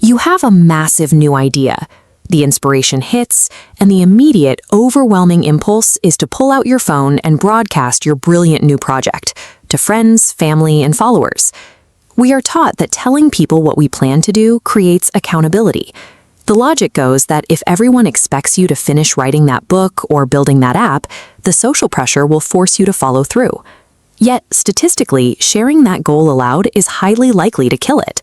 You have a massive new idea. The inspiration hits, and the immediate, overwhelming impulse is to pull out your phone and broadcast your brilliant new project to friends, family, and followers. We are taught that telling people what we plan to do creates accountability. The logic goes that if everyone expects you to finish writing that book or building that app, the social pressure will force you to follow through. Yet, statistically, sharing that goal aloud is highly likely to kill it.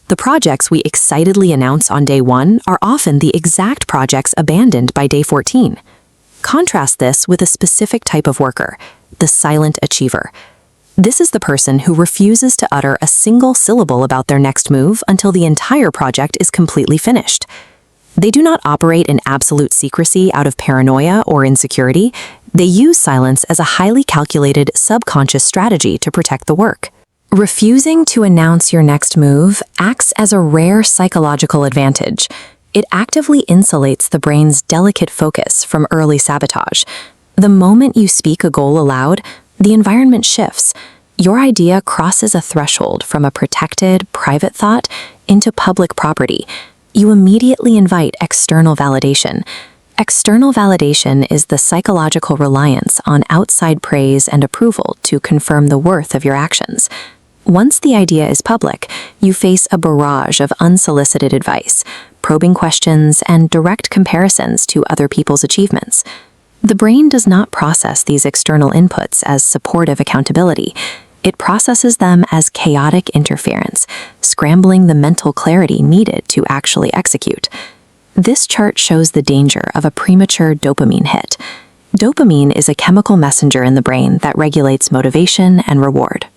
The projects we excitedly announce on day 1 are often the exact projects abandoned by day 14. Contrast this with a specific type of worker, the silent achiever. This is the person who refuses to utter a single syllable about their next move until the entire project is completely finished. They do not operate in absolute secrecy out of paranoia or insecurity. They use silence as a highly calculated subconscious strategy to protect the work. Refusing to announce your next move acts as a rare psychological advantage. It actively insulates the brain's delicate focus from early sabotage. The moment you speak a goal aloud, the environment shifts. Your idea crosses a threshold from a protected, private thought into public property. You immediately invite external validation. External validation is the psychological reliance on outside praise and approval to confirm the worth of your actions. Once the idea is public, you face a barrage of unsolicited advice, probing questions, and direct comparisons to other people's achievements. The brain does not process these external inputs as supportive accountability. It processes them as chaotic interference, scrambling the mental clarity needed to actually execute. This chart shows the danger of a premature dopamine hit. Dopamine is a chemical messenger in the brain that regulates motivation and reward.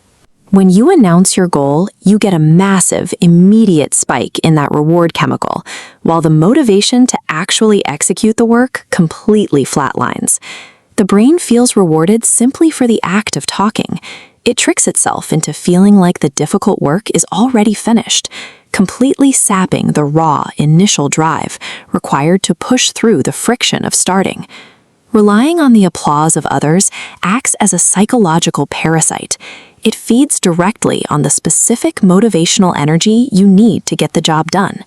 When you announce your goal, you get a massive, immediate spike in that reward chemical, while the motivation to actually execute the work completely flatlines. The brain feels rewarded simply for the act of talking. It tricks itself into feeling like the difficult work is already finished, completely sapping the raw, initial drive required to push through the friction of starting. Relying on the applause of others acts as a psychological parasite. It feeds directly on the specific motivational energy you need to get the job done.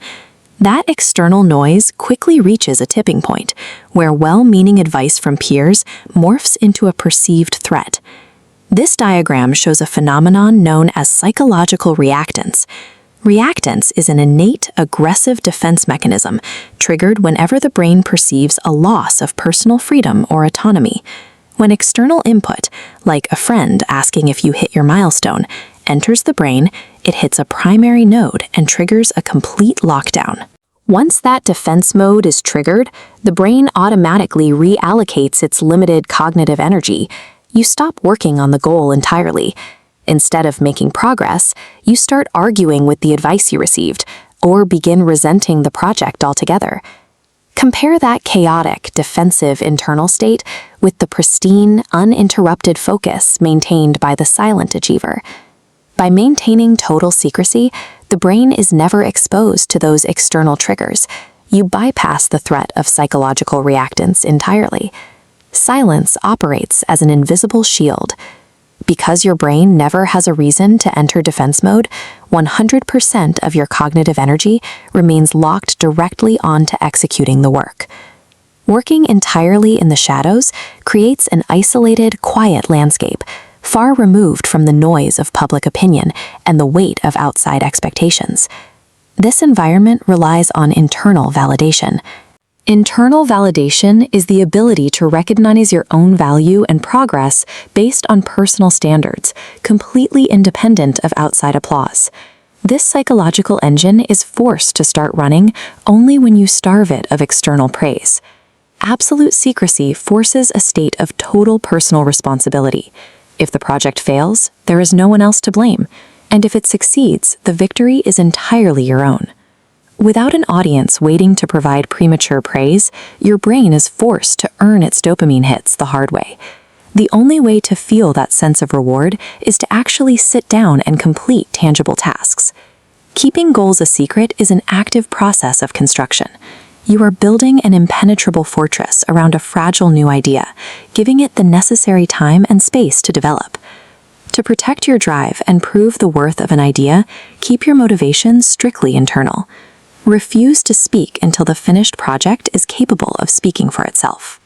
That external noise quickly reaches a tipping point, where well-meaning advice from peers morphs into a perceived threat. This diagram shows a phenomenon known as psychological reactance. Reactance is an innate, aggressive defense mechanism triggered whenever the brain perceives a loss of personal freedom or autonomy. When external input, like a friend asking if you hit your milestone, enters the brain, it hits a primary node and triggers a complete lockdown. Once that defense mode is triggered, the brain automatically reallocates its limited cognitive energy. You stop working on the goal entirely. Instead of making progress, you start arguing with the advice you received, or begin resenting the project altogether. Compare that chaotic, defensive internal state with the pristine, uninterrupted focus maintained by the silent achiever. By maintaining total secrecy, the brain is never exposed to those external triggers. You bypass the threat of psychological reactance entirely. Silence operates as an invisible shield. Because your brain never has a reason to enter defense mode, 100% of your cognitive energy remains locked directly onto executing the work. Working entirely in the shadows creates an isolated, quiet landscape, far removed from the noise of public opinion and the weight of outside expectations. This environment relies on internal validation. Internal validation is the ability to recognize your own value and progress based on personal standards, completely independent of outside applause. This psychological engine is forced to start running only when you starve it of external praise. Absolute secrecy forces a state of total personal responsibility. If the project fails, there is no one else to blame, and if it succeeds, the victory is entirely your own. Without an audience waiting to provide premature praise, your brain is forced to earn its dopamine hits the hard way. The only way to feel that sense of reward is to actually sit down and complete tangible tasks. Keeping goals a secret is an active process of construction. You are building an impenetrable fortress around a fragile new idea, giving it the necessary time and space to develop. To protect your drive and prove the worth of an idea, keep your motivation strictly internal. Refuse to speak until the finished project is capable of speaking for itself.